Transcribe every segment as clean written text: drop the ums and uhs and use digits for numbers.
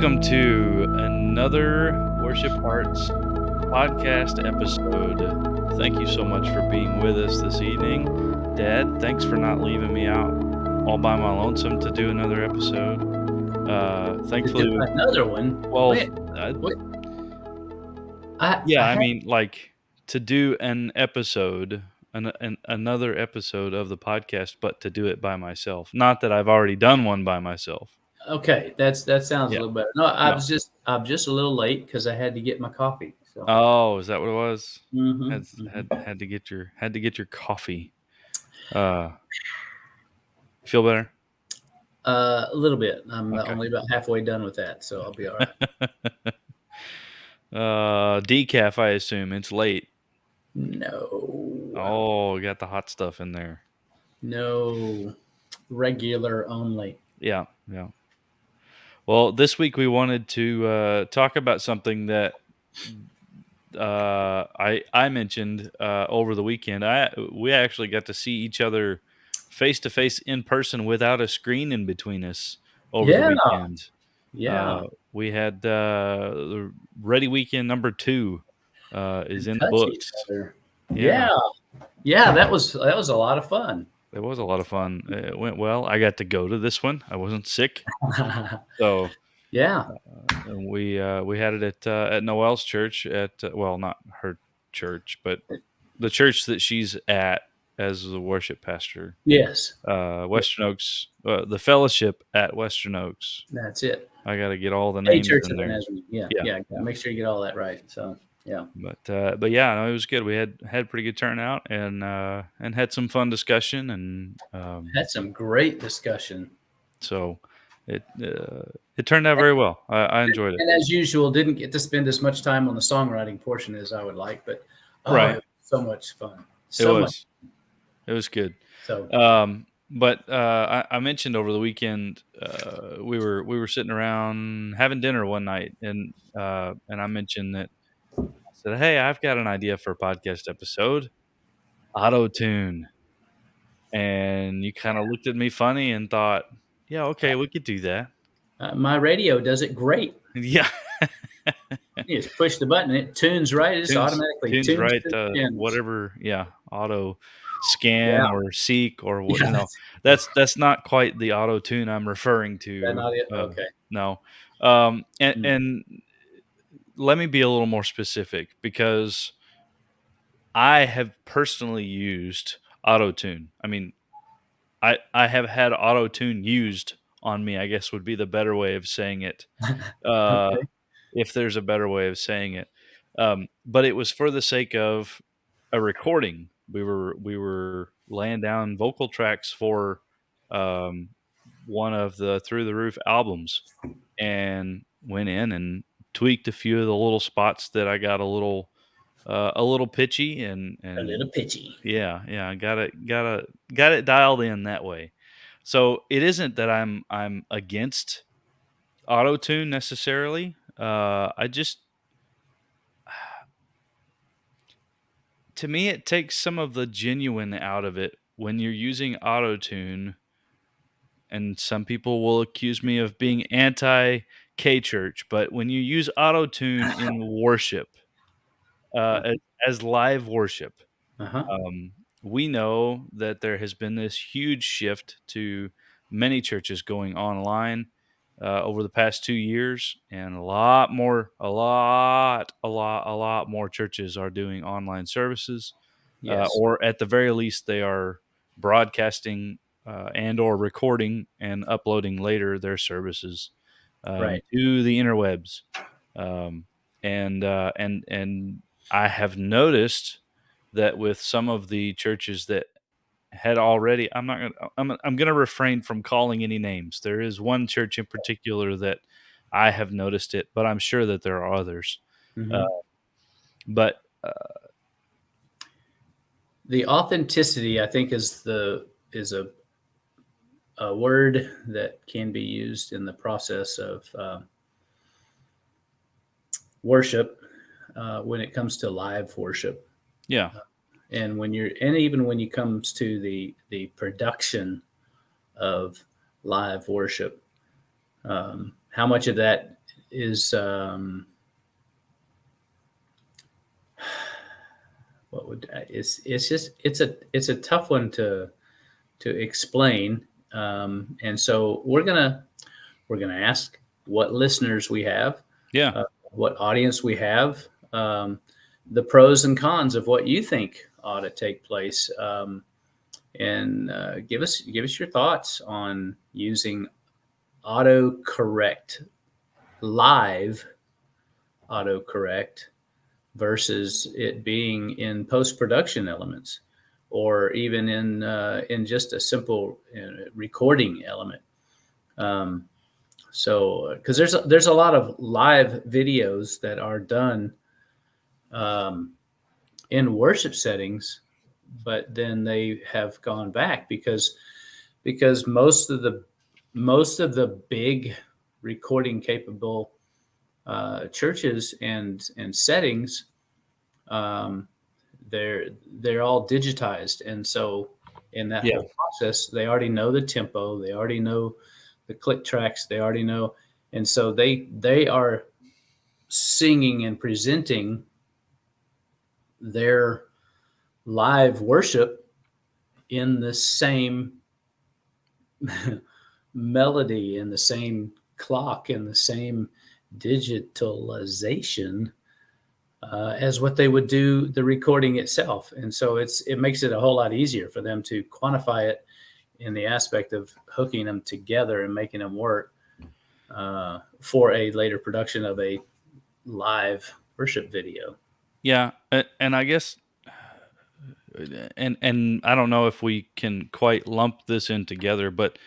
Welcome to another Worship Arts podcast episode. Thank you so much for being with us this evening. Dad, thanks for not leaving me out all by my lonesome to do another episode. To Thankfully, do another one? well, Wait, uh, wait. I yeah, I had mean, like to do an episode, another episode of the podcast, but to do it by myself. Not that I've already done one by myself. okay. That sounds a Yeah, little better. No, no. I'm just a little late because I had to get my coffee. So, Oh, is that what it was? hmm Had had to get your coffee. Uh, feel better? A little bit. I'm Okay. only about halfway done with that, so I'll be all right. Decaf, I assume. It's late. No, Oh, got the hot stuff in there. no, regular only. Yeah, yeah. Well, this week we wanted to talk about something that I mentioned over the weekend. We actually got to see each other face to face in person without a screen in between us over the Yeah, weekend. yeah. Uh, we had the Ready Weekend number 2 is And in the touch each books. other. Yeah, Yeah, yeah. That was a lot of fun. it was a lot of fun. It went well. I got to go to this one. I wasn't sick, so Yeah, and we had it at Noelle's church well, not her church, but the church that she's at as the worship pastor. yes, Western Oaks, the fellowship at Western Oaks. that's it. I got to get all the A names Church in of the there. Nazarene. Yeah, Yeah, yeah. yeah. Make sure you get all that right. So, yeah. But yeah, no, it was good. We had pretty good turnout and had some fun discussion and Had some great discussion. so it turned out very well. I enjoyed it. And as usual, didn't get to spend as much time on the songwriting portion as I would like, but oh, it Right. was so much fun. It So much. was. It was good. So, But I mentioned over the weekend we were sitting around having dinner one night and I mentioned that I said, "Hey, I've got an idea for a podcast episode, Autotune." And you kind of looked at me funny and thought, "Yeah, okay, we could do that." my radio does it great. Yeah. You just push the button, and it tunes right. It just Tunes automatically tunes tunes right, to the channels. whatever, yeah, auto scan Yeah. or seek or what, Yeah. that's not quite the auto tune I'm referring That to, not it? Okay. no, and Mm. and let me be a little more specific because I have personally used auto tune. I mean, I have had auto tune used on me, I guess would be the better way of saying it. uh, Okay. if there's a better way of saying it. But it was for the sake of a recording. We were laying down vocal tracks for um, one of the Through the Roof albums, and went in and tweaked a few of the little spots that I got a little pitchy A and little pitchy. yeah, yeah, got it dialed in that way. So it isn't that I'm against auto tune necessarily. I just to me it takes some of the genuine out of it when you're using auto tune, and some people will accuse me of being anti K church, but when you use auto tune in worship, Uh as live worship, huh. Um, we know that there has been this huge shift to many churches going online over the past 2 years, and a lot more churches are doing online services, Yes. or at the very least, they are broadcasting and or recording and uploading later their services Right. to the interwebs, um, and I have noticed that with some of the churches that had already I'm gonna refrain from calling any names. There is one church in particular that I have noticed it, but I'm sure that there are others. Uh, hmm but The authenticity, I think, is a word that can be used in the process of worship when it comes to live worship, yeah, and even when it comes to the production of live worship, how much of that is what would it's just it's a tough one to explain. And so we're gonna ask what listeners we have, Yeah. what audience we have, the pros and cons of what you think ought to take place, and give us your thoughts on using autocorrect, live autocorrect, versus it being in post production elements, or even in just a simple recording element. Um, so, because there's a lot of live videos that are done um, in worship settings, but then they have gone back because most of the big recording capable churches and settings, um, they're all digitized, and so in that Yeah. whole process, they already know the tempo, they already know the click tracks, they already know, and so they are singing and presenting their live worship in the same melody, in the same clock, in the same digitalization as what they would do the recording itself. And so it makes it a whole lot easier for them to quantify it in the aspect of hooking them together and making them work for a later production of a live worship video. Yeah. And I guess and I don't know if we can quite lump this in together, but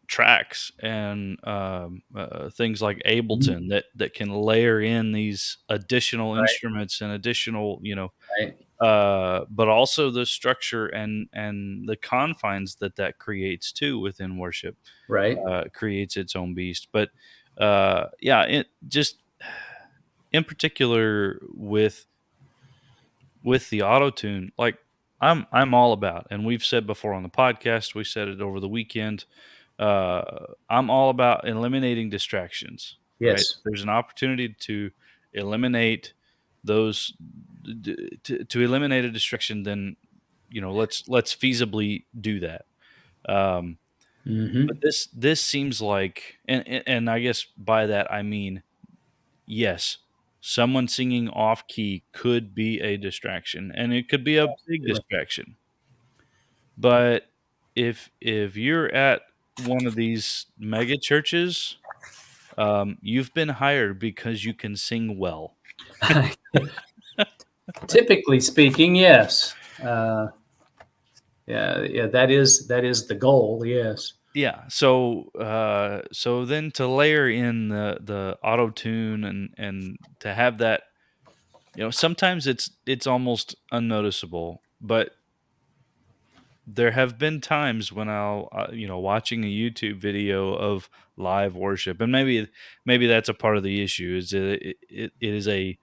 tracks and things like Mhm. Ableton that can layer in these additional Right, instruments and additional, right, but also the structure and the confines that creates too within worship, right. creates its own beast. But yeah, it just in particular with the auto tune, like I'm all about, and we've said before on the podcast, we said it over the weekend. I'm all about eliminating distractions, right? Yes. There's an opportunity to eliminate those to eliminate a distraction, then let's feasibly do that. Um, but Hmm. this seems like, and I guess by that I mean, yes, someone singing off key could be a distraction, and it could be a big Absolutely. distraction. But if you're at one of these mega churches, you've been hired because you can sing well. Typically speaking, yes. Yeah, yeah, that is the goal. Yes. Yeah, so then to layer in the auto tune and to have that, sometimes it's almost unnoticeable, but there have been times when I'll, watching a YouTube video of live worship, and maybe that's a part of the issue is that it is a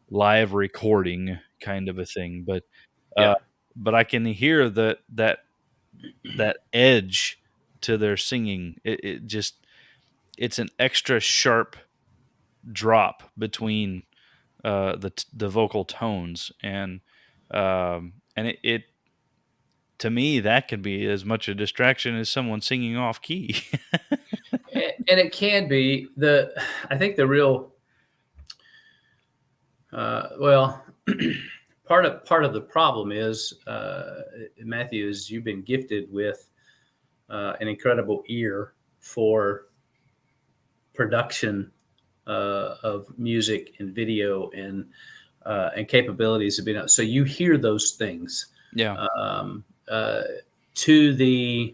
live recording kind of a thing, uh, Yeah. but I can hear that edge to their singing. It just it's an extra sharp drop between the vocal tones, and it to me, that could be as much a distraction as someone singing off key. And it can be the. I think the real well, part of the problem is Matthew, is you've been gifted with an incredible ear for production of music and video and capabilities of being. So you hear those things Yeah, um, uh, to the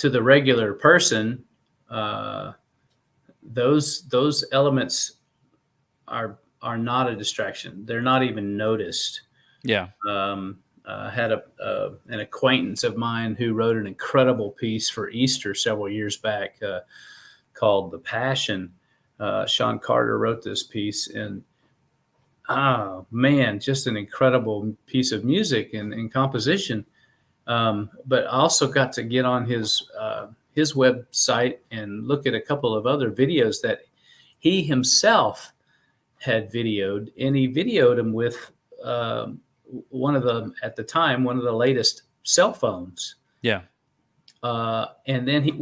regular person. Uh, those elements are not a distraction. They're not even noticed. yeah, Had an acquaintance of mine who wrote an incredible piece for Easter several years back called "The Passion." Sean Carter wrote this piece, and oh man, just an incredible piece of music and composition. But I also got to get on his website and look at a couple of other videos that he himself had videoed, and he videoed them with um, one of the at the time one of the latest cell phones. Yeah. And then he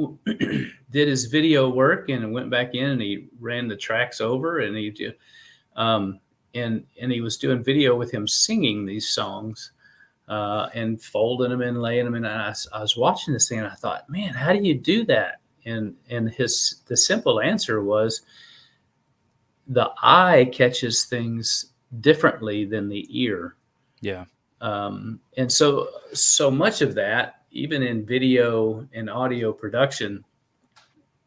did his video work and went back in and he ran the tracks over and um, and he was doing video with him singing these songs and folding them and laying them in. And I was watching this thing and I thought, man, how do you do that? And the simple answer was the eye catches things differently than the ear. Yeah. And so much of that, even in video and audio production,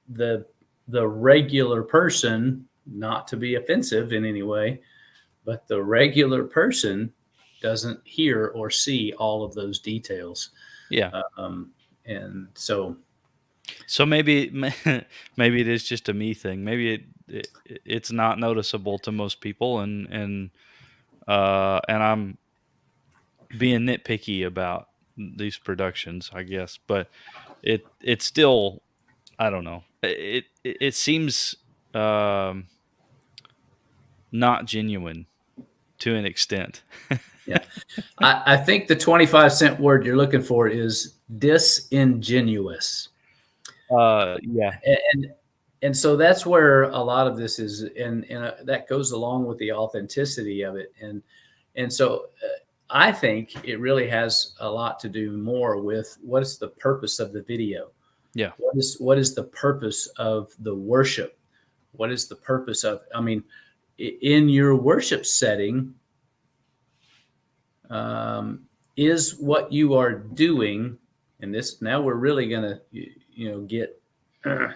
the the regular person, not to be offensive in any way, but the regular person doesn't hear or see all of those details. Yeah. Um, and so, So maybe maybe it is just a me thing. Maybe it's not noticeable to most people, and I'm being nitpicky about these productions, I guess. But it's still, I don't know. It seems um, not genuine to an extent. yeah, I think the 25-cent word you're looking for is disingenuous. Yeah. And and so that's where a lot of this is, and that goes along with the authenticity of it. And so I think it really has a lot to do more with what is the purpose of the video. Yeah. What is the purpose of the worship? What is the purpose of? I mean, in your worship setting, um, is what you are doing, and this now we're really gonna get. I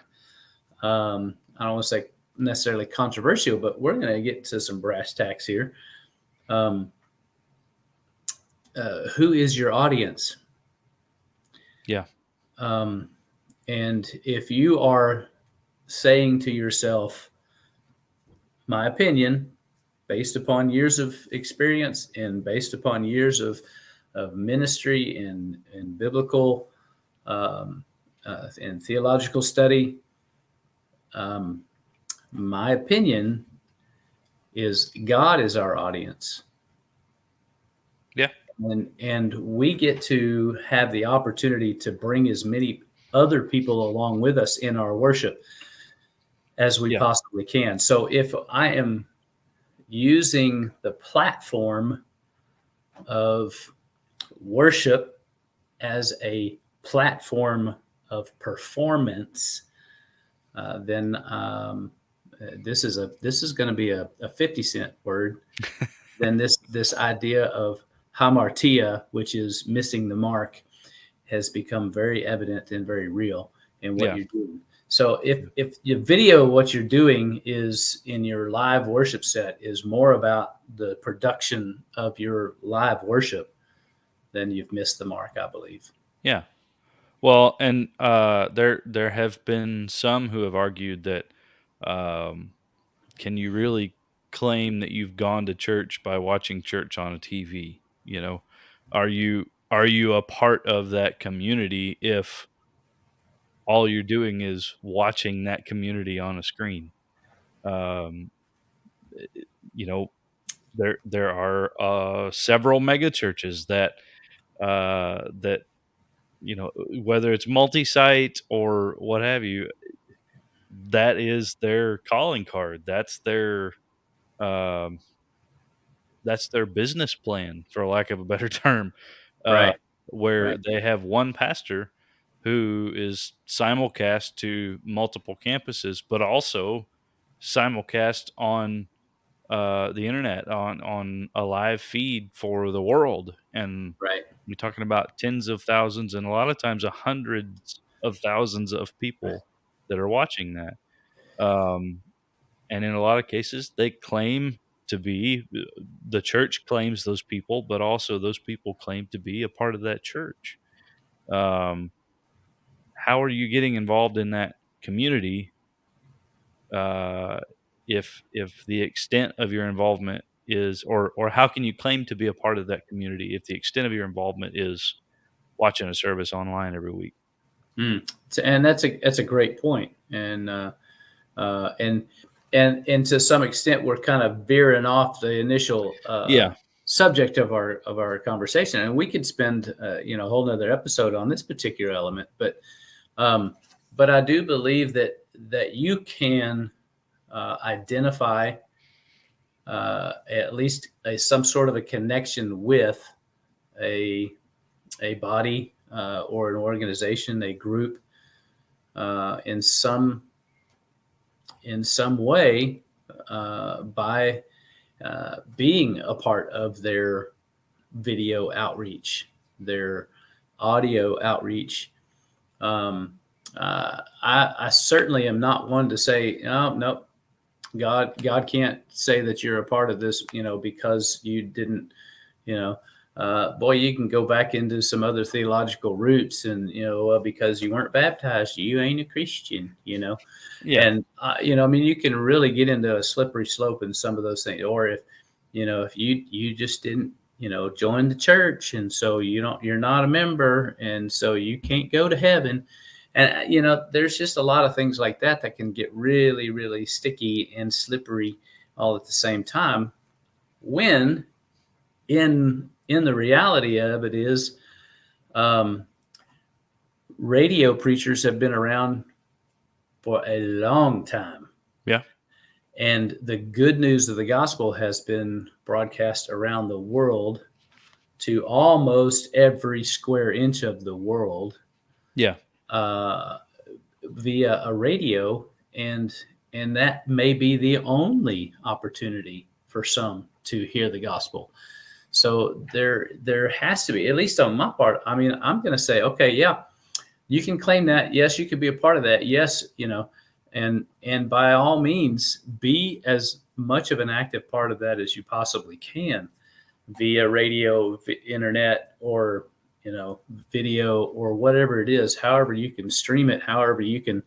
don't want to say necessarily controversial, but we're going to get to some brass tacks here. Um, who is your audience? Yeah. Um, and if you are saying to yourself, my opinion, based upon years of experience and based upon years of ministry and biblical um, and theological study, um, my opinion is God is our audience. Yeah. And we get to have the opportunity to bring as many other people along with us in our worship as we Yeah. possibly can. So if I am using the platform of worship as a platform of performance, then this is going to be a 50-cent word. Then this idea of hamartia, which is missing the mark, has become very evident and very real in what Yeah. you're doing. So if your video, what you're doing is in your live worship set is more about the production of your live worship, then you've missed the mark, I believe. Yeah. Well, and there have been some who have argued that um, can you really claim that you've gone to church by watching church on a TV? You know, are you a part of that community if all you're doing is watching that community on a screen? Um, you know, there are several mega churches that whether it's multi-site or what have you, that is their calling card. Um, that's their business plan, for lack of a better term, uh, Right, where right, they have one pastor who is simulcast to multiple campuses, but also simulcast on the internet on a live feed for the world. And right, you're talking about tens of thousands and a lot of times hundreds of thousands of right, people that are watching that. Um, and in a lot of cases, they claim to be the church claims those people, but also those people claim to be a part of that church. Um, how are you getting involved in that community uh, if the extent of your involvement is, or how can you claim to be a part of that community if the extent of your involvement is watching a service online every week? Mm. And that's a great point. Uh, and and to some extent, we're kind of veering off the initial Yeah. subject of our conversation, and we could spend a whole nother episode on this particular element. Um, but I do believe that you can identify at least some sort of a connection with a a body or an organization, a group, in some way by being a part of their video outreach, their audio outreach. Um, I certainly am not one to say, oh, no, God can't say that you're a part of this, because you didn't, you know, boy, you can go back into some other theological roots, and because you weren't baptized, you ain't a Christian. Yeah. And I mean, you can really get into a slippery slope in some of those things. Or if you just didn't join the church, and so you're not a member, and so you can't go to heaven. And there's just a lot of things like that can get really, really sticky and slippery all at the same time, when in the reality of it is, um, radio preachers have been around for a long time. Yeah. And the good news of the gospel has been broadcast around the world, to almost every square inch of the world, Yeah. uh, via a radio, and that may be the only opportunity for some to hear the gospel. So there has to be, at least on my part. I mean, I'm going to say, okay, yeah, you can claim that. Yes, you could be a part of that. Yes, and by all means, be as much of an active part of that as you possibly can, via radio, internet, or video, or whatever it is. However you can stream it, however you can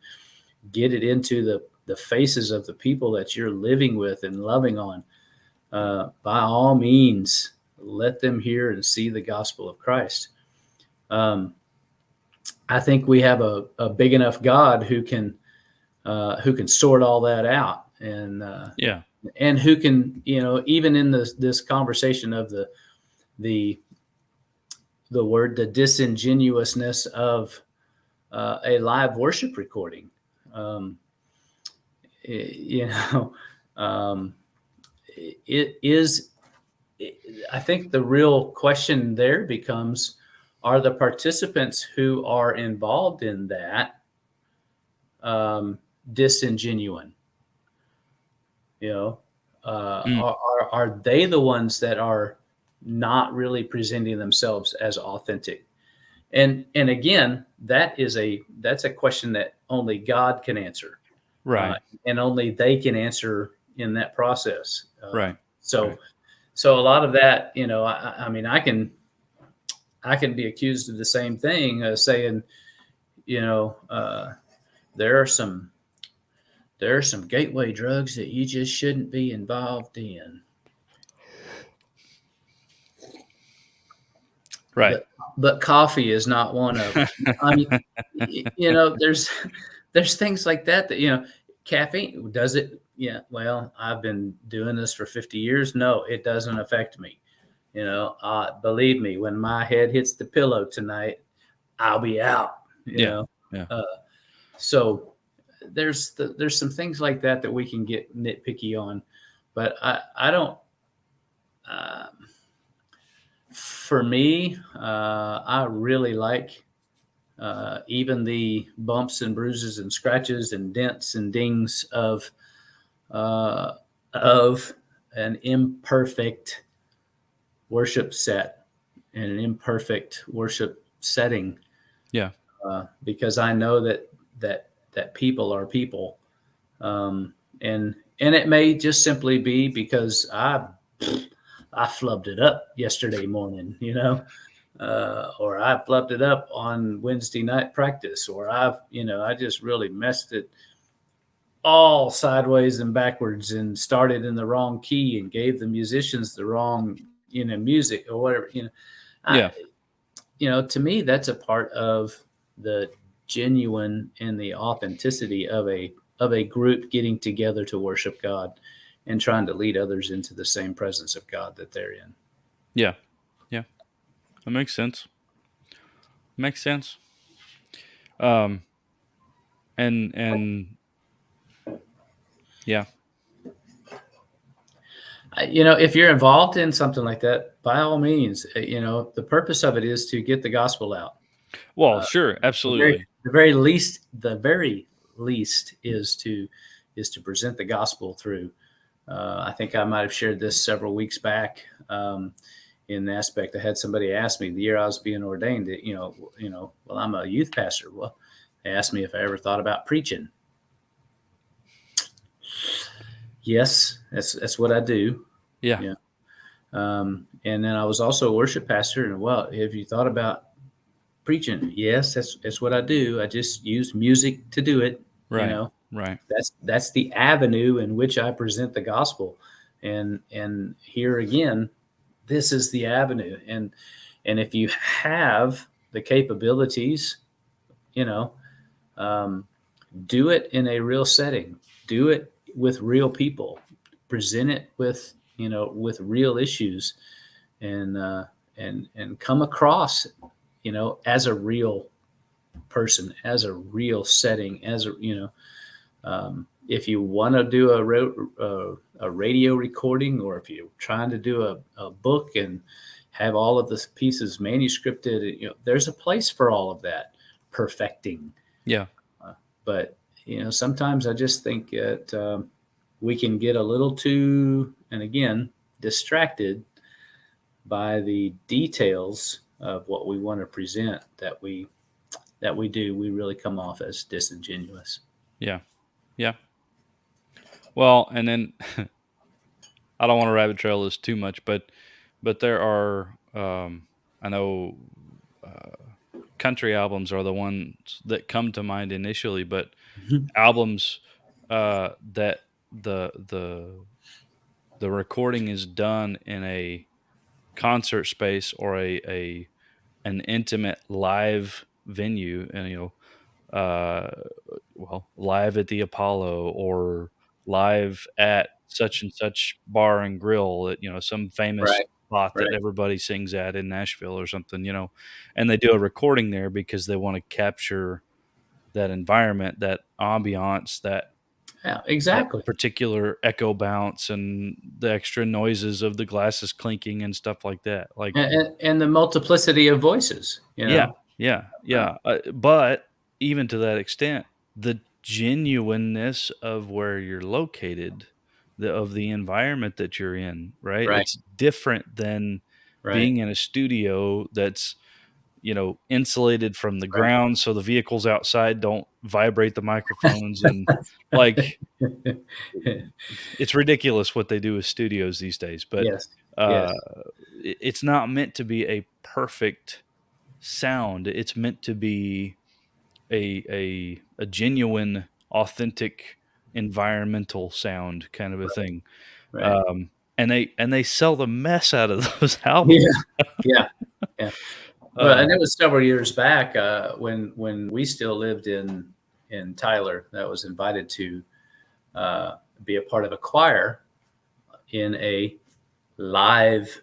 get it into the faces of the people that you're living with and loving on. By all means, let them hear and see the gospel of Christ. Um, I think we have a big enough God who can sort all that out, Yeah. and who can, even in this conversation of the the disingenuousness of a live worship recording. Um, you know, um, it is. I think the real question there becomes: are the participants who are involved in that disingenuine? You know, Mm. are they the ones that are not really presenting themselves as authentic? And again, that's a question that only God can answer, uh, Right. and only they can answer in that process. Right. So Right. so a lot of that, I mean, I can be accused of the same thing, saying, you know, uh, there are some gateway drugs that you just shouldn't be involved in. Right. But coffee is not one of them. I mean, there's things like that caffeine, does it? Yeah, well, I've been doing this for 50 years. No, it doesn't affect me. Believe me, when my head hits the pillow tonight, I'll be out. You Yeah. know, Yeah. uh, so there's some things like that we can get nitpicky on, but I don't. Uh, for me, I really like even the bumps and bruises and scratches and dents and dings uh, of an imperfect worship set and an imperfect worship setting, Yeah. because I know that people are people, and it may just simply be because I flubbed it up yesterday morning, or I flubbed it up on Wednesday night practice, or I just really messed it all sideways and backwards, and started in the wrong key, and gave the musicians the wrong, music or whatever. I, Yeah. to me, that's a part of the genuine and the authenticity of a group getting together to worship God and trying to lead others into the same presence of God that they're in. Yeah. Yeah. That makes sense. Makes sense. Um, and yeah. If you're involved in something like that, by all means, the purpose of it is to get the gospel out. Well, Uh, sure, the very absolutely. the very least is to present the gospel through. I think I might have shared this several weeks back. In the aspect, I had somebody ask me the year I was being ordained. Well, I'm a youth pastor. Well, they asked me if I ever thought about preaching. Yes, that's what I do. Yeah. Yeah. And then I was also a worship pastor. And well, have you thought about preaching? Yes, that's what I do. I just use music to do it. You Right. know, Right. that's the avenue in which I present the gospel. And here again, this is the avenue. And if you have the capabilities, you know, um, do it in a real setting. Do it with real people. Present it with real issues, and and come across as a real person, as a real setting, as if you want to do a radio recording, or if you're trying to do a book and have all of the pieces manuscripted, there's a place for all of that perfecting. Yeah. But sometimes I just think that we can get a little too, and again, distracted by the details of what we want to present, that we really come off as disingenuous. Yeah. Yeah. Well, and then I don't want to rabbit trail this too much, but there are I know country albums are the ones that come to mind initially, but Mhm. albums that the the recording is done in a concert space or a an intimate live venue, and uh well, live at the Apollo or live at such and such bar and grill at, some famous Right, spot that right. everybody sings at in Nashville or something, and they do a recording there because they want to capture that environment, that ambiance, Yeah, that exactly. particular echo bounce and the extra noises of the glasses clinking and stuff like that. Like, And the multiplicity of voices, yeah, yeah, Uh, yeah, but even to that extent, the genuineness of where you're located, of the environment that you're in, right? right, It's different than right, being in a studio that's, insulated from the right. ground so the vehicles outside don't vibrate the microphones, and, like, it's ridiculous what they do with studios these days, but, Yes, uh, yes, it's not meant to be a perfect sound. It's meant to be a genuine, authentic, environmental sound kind of a right, thing. right. And they sell the mess out of those Yeah, albums. yeah, yeah. Well, Uh, and it was several years back, when we still lived in Tyler, that was invited to be a part of a choir in a live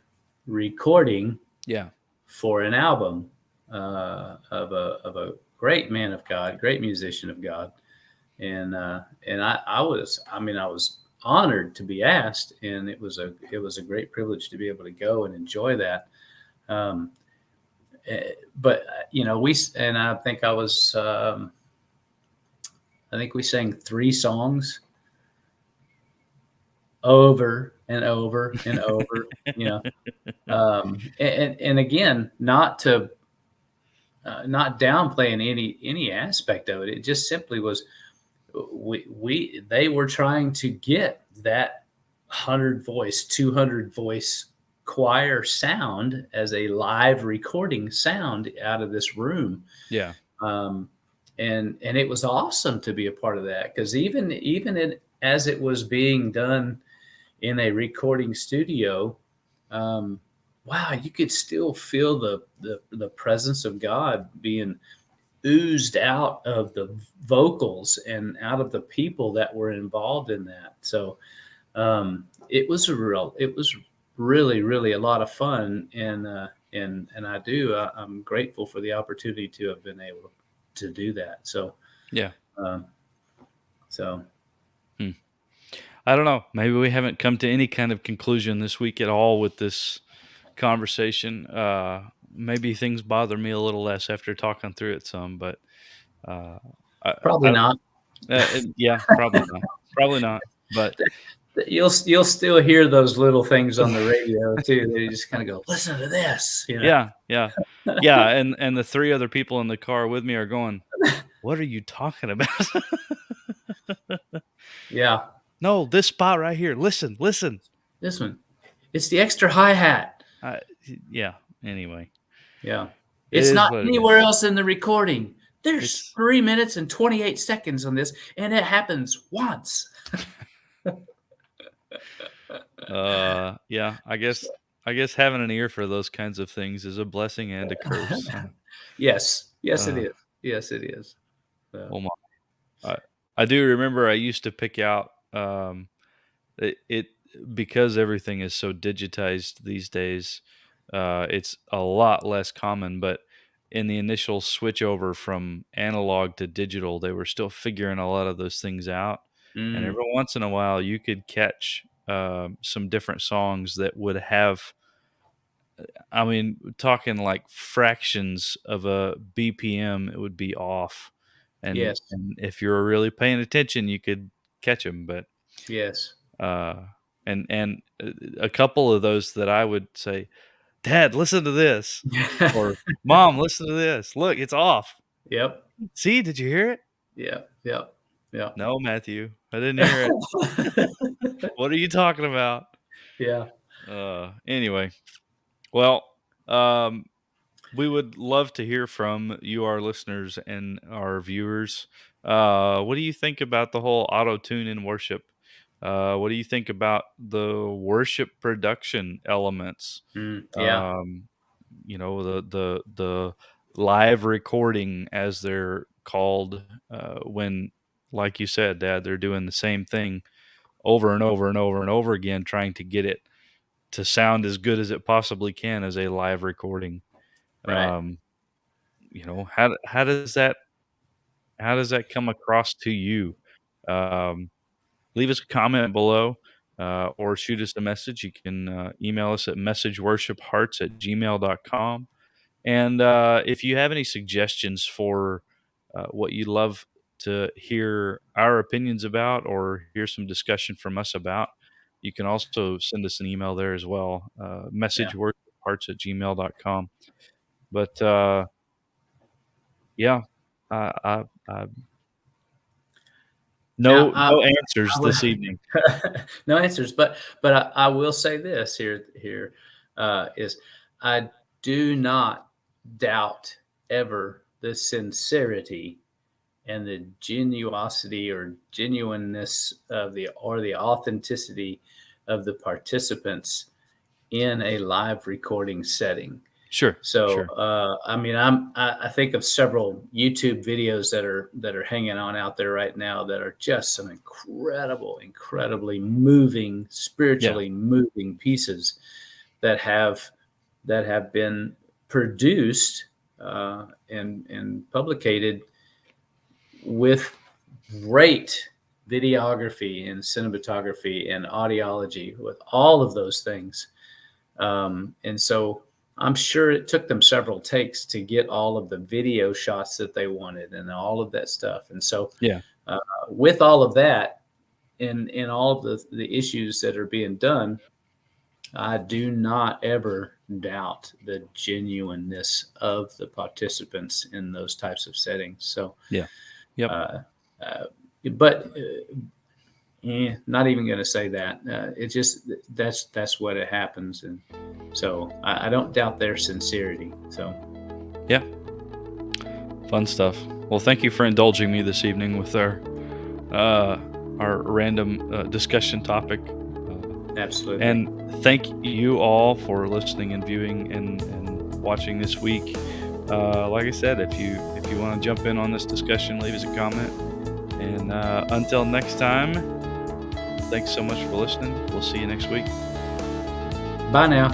recording yeah, for an album of a great man of God, great musician of God, and I was honored to be asked, and it was a great privilege to be able to go and enjoy that. Um, but we and I think we sang three songs over and over and over. And again, not downplaying any aspect of it. It just simply was, they were trying to get that 100 voice, 200 voice choir sound as a live recording sound out of this room. yeah, um, and it was awesome to be a part of that, because as it was being done in a recording studio, wow, you could still feel the presence of God being oozed out of the vocals and out of the people that were involved in that. So it was really, really a lot of fun, and I'm grateful for the opportunity to have been able to do that. Yeah. Um, so Hmm. I don't know. Maybe we haven't come to any kind of conclusion this week at all with this conversation. Maybe things bother me a little less after talking through it some, but uh, probably I not. yeah, probably not. Probably not. But You'll still hear those little things on the radio too. They just kind of go, listen to this, you know. yeah, yeah, yeah. And the three other people in the car with me are going, "What are you talking about?" Yeah, No, this spot right here. Listen, listen. this one. It's the extra hi hat. I, yeah. Anyway, Yeah. it It's is not what it anywhere is. else in the recording. There's It's 3 minutes and 28 seconds on this, and it happens once. yeah. I guess having an ear for those kinds of things is a blessing and a curse. Yes. Yes, it Uh, is. Yes, it is. So, oh my. I do remember I used to pick out it because everything is so digitized these days. It's a lot less common, but in the initial switch over from analog to digital, they were still figuring a lot of those things out. And mm, every once in a while, you could catch some different songs that would have, I mean, talking like fractions of a BPM, it would be off. And, yes. and if you were really paying attention, you could catch them. But Yes. uh, a couple of those that I would say, "Dad, listen to this," or "Mom, listen to this. Look, it's off. Yep. See, did you hear it?" Yep. Yep. Yep. "No, Matthew, I didn't hear it. What are you talking about?" Yeah. Anyway, well, um, we would love to hear from you, our listeners and our viewers. What do you think about the whole auto tune in worship? What do you think about the worship production elements? Yeah. Um, the live recording, as they're called, when, like you said, Dad, they're doing the same thing over and over and over and over again, trying to get it to sound as good as it possibly can as a live recording. Right. Um, how does that come across to you? Um, Leave us a comment below, or shoot us a message. You can email us at messageworshiphearts@gmail.com. And if you have any suggestions for what you'd love to hear our opinions about, or hear some discussion from us about, you can also send us an email there as well, Yeah. messageworshiphearts@gmail.com. But yeah, I Now, no I answers would this evening. no answers, but I will say this here is I do not doubt ever the sincerity and the genuosity or genuineness of the authenticity of the participants in a live recording setting. Sure, So, sure. I mean, I think of several YouTube videos that are hanging on out there right now that are just some incredibly moving, Yeah, spiritually moving pieces that have been produced and publicated with great videography and cinematography and audiology, with all of those things. And so I'm sure it took them several takes to get all of the video shots that they wanted and all of that stuff. And so, yeah, with all of that and all of the issues that are being done, I do not ever doubt the genuineness of the participants in those types of settings. So, yeah. Yep. uh, uh, but not even going to say that. It just that's what it happens, and so I don't doubt their sincerity. So Yeah. Fun stuff. Well, thank you for indulging me this evening with uh, our random discussion topic. absolutely, And thank you all for listening and viewing and watching this week. like I said, if you want to jump in on this discussion, leave us a comment. And until next time, thanks so much for listening. We'll see you next week. Bye now.